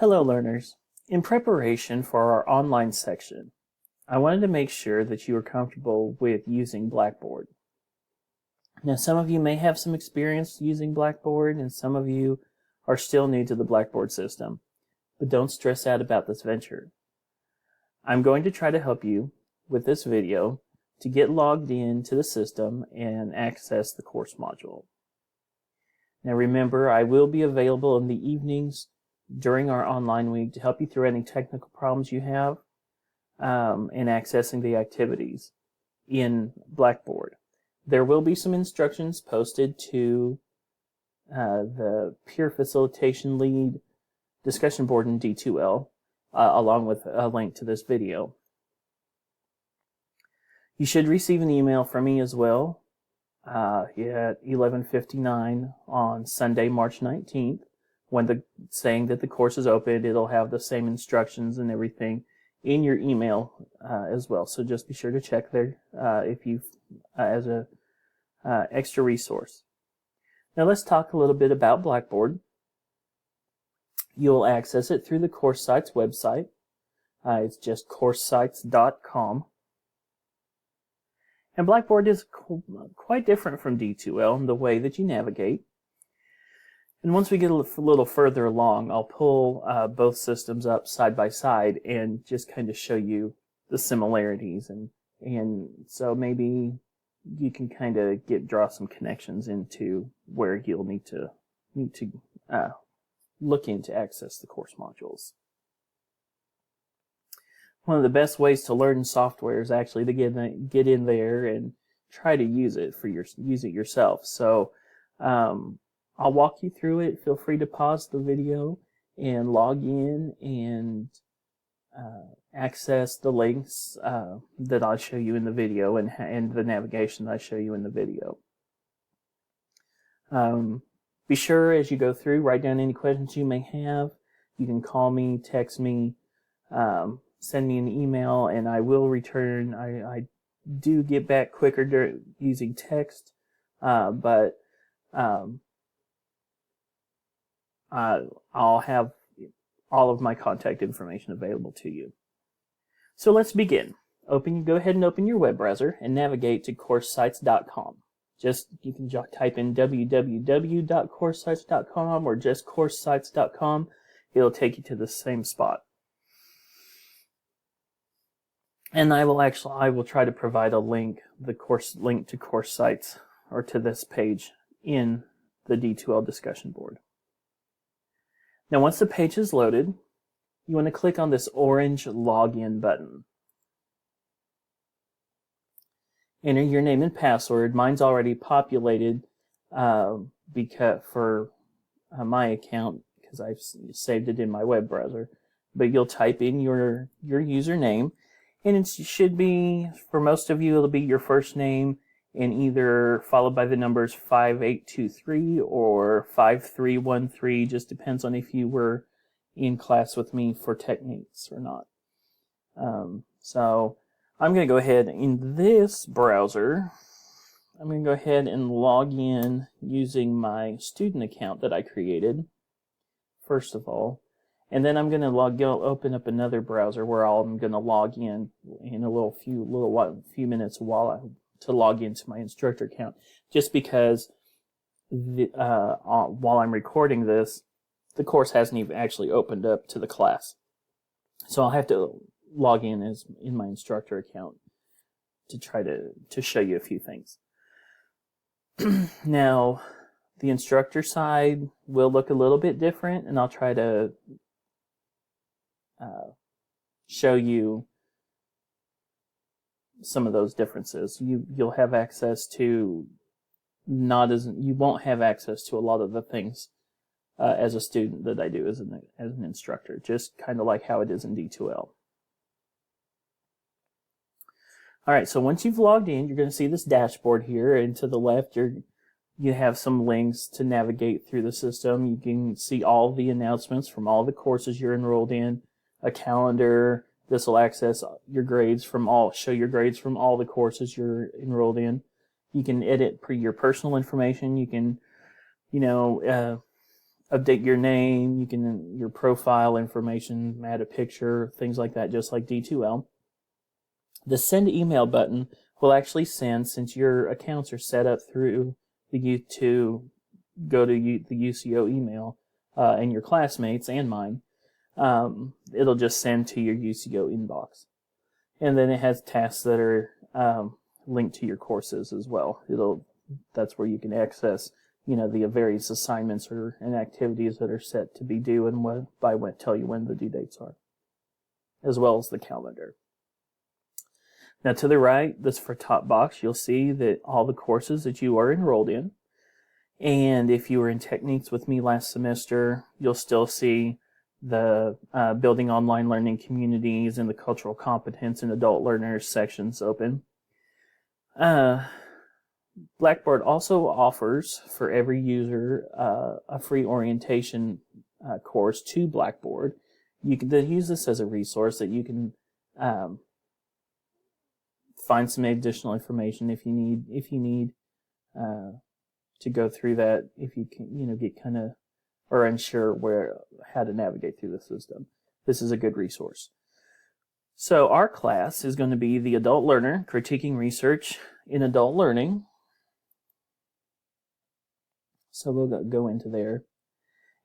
Hello learners. In preparation for our online section, I wanted to make sure that you are comfortable with using Blackboard. Now some of you may have some experience using Blackboard and some of you are still new to the Blackboard system, but don't stress out about this venture. I'm going to try to help you with this video to get logged into the system and access the course module. Now remember, I will be available in the evenings during our online week to help you through any technical problems you have in accessing the activities in Blackboard. There will be some instructions posted to the peer facilitation lead discussion board in D2L along with a link to this video. You should receive an email from me as well at 11:59 on Sunday, March 19th. When saying that the course is open, it'll have the same instructions and everything in your email as well. So just be sure to check there if you as a extra resource. Now let's talk a little bit about Blackboard. You'll access it through the Course Sites website. It's just coursesites.com. And Blackboard is quite different from D2L in the way that you navigate. And once we get a little further along, I'll pull both systems up side by side and just kind of show you the similarities, and so maybe you can kind of draw some connections into where you'll need to look in to access the course modules. One of the best ways to learn software is actually to get in there and try to use it yourself. So I'll walk you through it. Feel free to pause the video and log in and access the links that I'll show you in the video and the navigation that I show you in the video. Be sure as you go through, write down any questions you may have. You can call me, text me, send me an email, and I will return. I do get back quicker using text, but I'll have all of my contact information available to you. So let's begin. Go ahead and open your web browser and navigate to coursesites.com. You can type in www.coursesites.com or just coursesites.com. It'll take you to the same spot. And I will try to provide a link to Course Sites or to this page in the D2L discussion board. Now once the page is loaded, you want to click on this orange login button. Enter your name and password. Mine's already populated for my account because I've saved it in my web browser. But you'll type in your username, and it should be, for most of you, it'll be your first name and either followed by the numbers 5823 or 5313, just depends on if you were in class with me for techniques or not. So I'm going to go ahead in this browser. I'm going to go ahead and log in using my student account that I created, first of all. And then I'm going to open up another browser where I'm going to log in a few minutes to log into my instructor account, just because while I'm recording this, the course hasn't even actually opened up to the class. So I'll have to log in in my instructor account to try to show you a few things. Now, the instructor side will look a little bit different, and I'll try to show you some of those differences. You'll have access to you won't have access to a lot of the things as a student that I do as an instructor, just kind of like how it is in D2L. Alright, so once you've logged in, you're going to see this dashboard here, and to the left you have some links to navigate through the system. You can see all the announcements from all the courses you're enrolled in, a calendar. This will access your grades show your grades from all the courses you're enrolled in. You can edit your personal information. You can, update your name, you can your profile information, add a picture, things like that, just like D2L. The send email button will actually send, since your accounts are set up through the to go to the UCO email and your classmates and mine. It'll just send to your UCO inbox, and then it has tasks that are linked to your courses as well. That's where you can access, the various assignments and activities that are set to be due, and tell you when the due dates are, as well as the calendar. Now to the right, this for top box, you'll see that all the courses that you are enrolled in. And if you were in Techniques with me last semester, you'll still see the Building Online Learning Communities and the Cultural Competence and Adult Learners sections open. Blackboard also offers for every user a free orientation course to Blackboard. You can use this as a resource that you can find some additional information if you need to go through that, if you can get kind of or unsure how to navigate through the system. This is a good resource. So our class is going to be the Adult Learner, Critiquing Research in Adult Learning. So we'll go into there.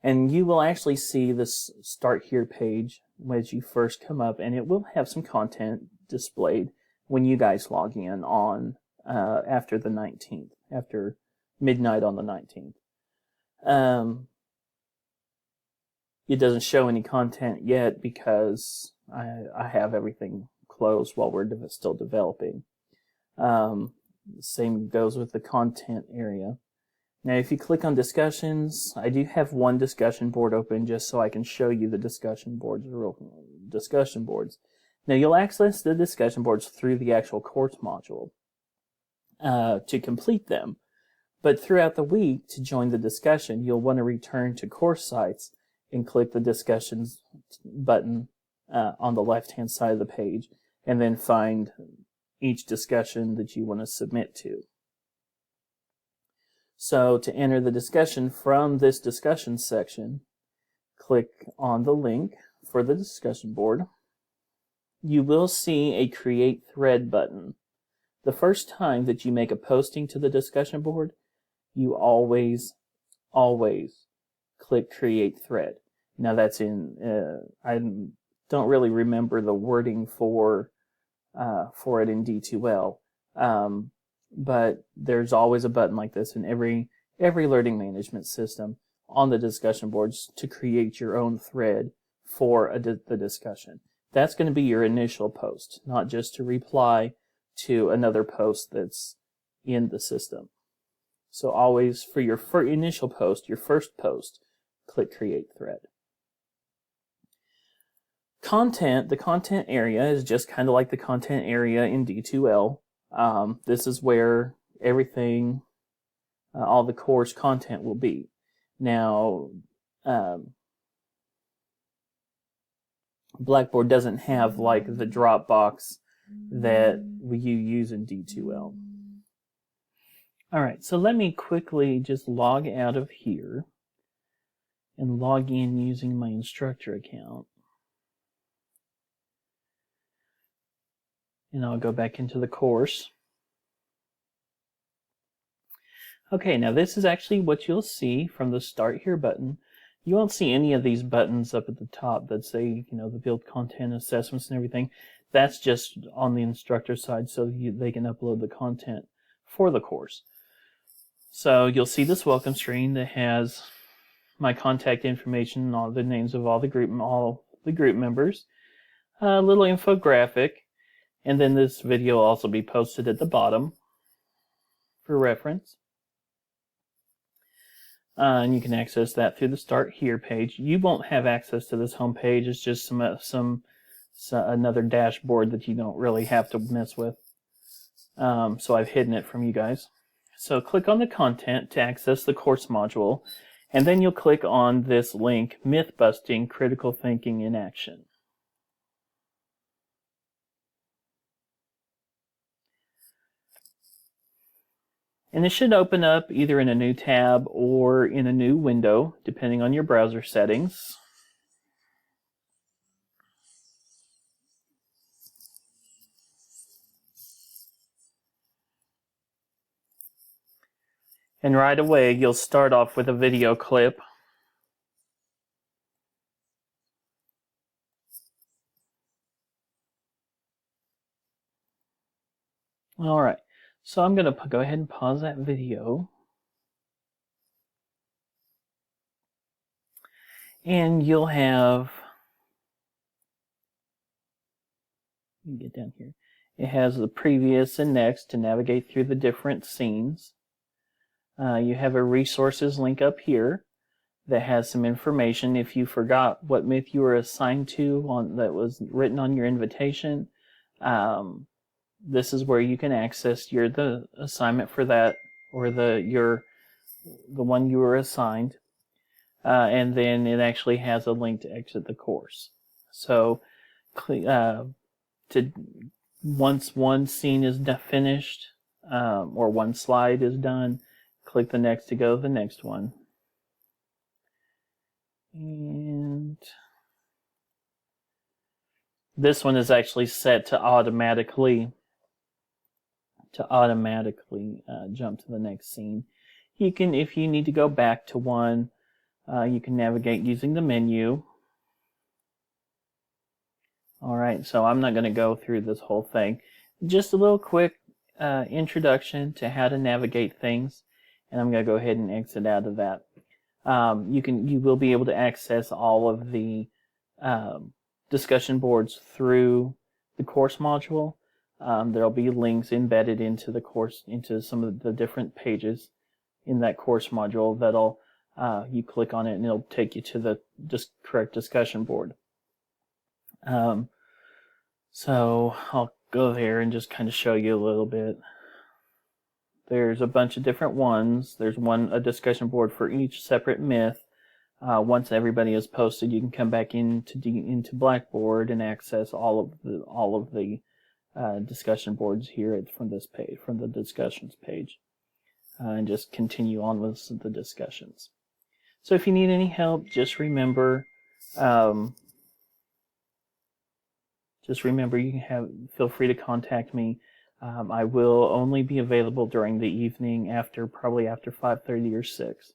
And you will actually see this Start Here page as you first come up, and it will have some content displayed when you guys log in on after the 19th, after midnight on the 19th. It doesn't show any content yet because I have everything closed while we're still developing. Same goes with the content area. Now, if you click on discussions, I do have one discussion board open just so I can show you the discussion boards. Now, you'll access the discussion boards through the actual course module to complete them. But throughout the week, to join the discussion, you'll want to return to course sites and click the discussions button on the left-hand side of the page, and then find each discussion that you want to submit to. So to enter the discussion from this discussion section, click on the link for the discussion board. You will see a Create Thread button. The first time that you make a posting to the discussion board, you always click Create Thread. Now that's I don't really remember the wording for it in D2L, but there's always a button like this in every learning management system on the discussion boards to create your own thread for the discussion. That's going to be your initial post, not just to reply to another post that's in the system. So always for your initial post, your first post, click Create Thread. The content area is just kind of like the content area in D2L. This is where everything, all the course content will be. Now, Blackboard doesn't have like the Dropbox that you use in D2L. Alright, so let me quickly just log out of here and log in using my instructor account. And I'll go back into the course. Okay, now this is actually what you'll see from the Start Here button. You won't see any of these buttons up at the top that say, the build content assessments and everything. That's just on the instructor side so they can upload the content for the course. So you'll see this welcome screen that has my contact information and all the names of all the group members, a little infographic, and then this video will also be posted at the bottom for reference. And you can access that through the Start Here page. You won't have access to this home page. It's just another dashboard that you don't really have to mess with. So I've hidden it from you guys. So click on the content to access the course module, and then you'll click on this link, Myth Busting Critical Thinking in Action. And it should open up either in a new tab or in a new window, depending on your browser settings. And right away, you'll start off with a video clip. All right, so I'm going to go ahead and pause that video. And you'll have, let me get down here. It has the previous and next to navigate through the different scenes. You have a resources link up here that has some information. If you forgot what myth you were assigned to that was written on your invitation, this is where you can access the assignment for that, or the one you were assigned, and then it actually has a link to exit the course. So once one scene is finished, or one slide is done, click the next to go to the next one. And this one is actually set to automatically jump to the next scene. You can, if you need to go back to one, you can navigate using the menu. All right, so I'm not going to go through this whole thing. Just a little quick introduction to how to navigate things, and I'm going to go ahead and exit out of that. You will be able to access all of the discussion boards through the course module. There'll be links embedded into the course, into some of the different pages in that course module that'll you click on it and it'll take you to the correct discussion board. So I'll go there and just kind of show you a little bit. There's a bunch of different ones. There's a discussion board for each separate myth. Once everybody is posted, you can come back into Blackboard and access all of the discussion boards here from this page, from the discussions page, and just continue on with the discussions. So if you need any help, just remember you can feel free to contact me. I will only be available during the evening, probably after 5:30 or 6.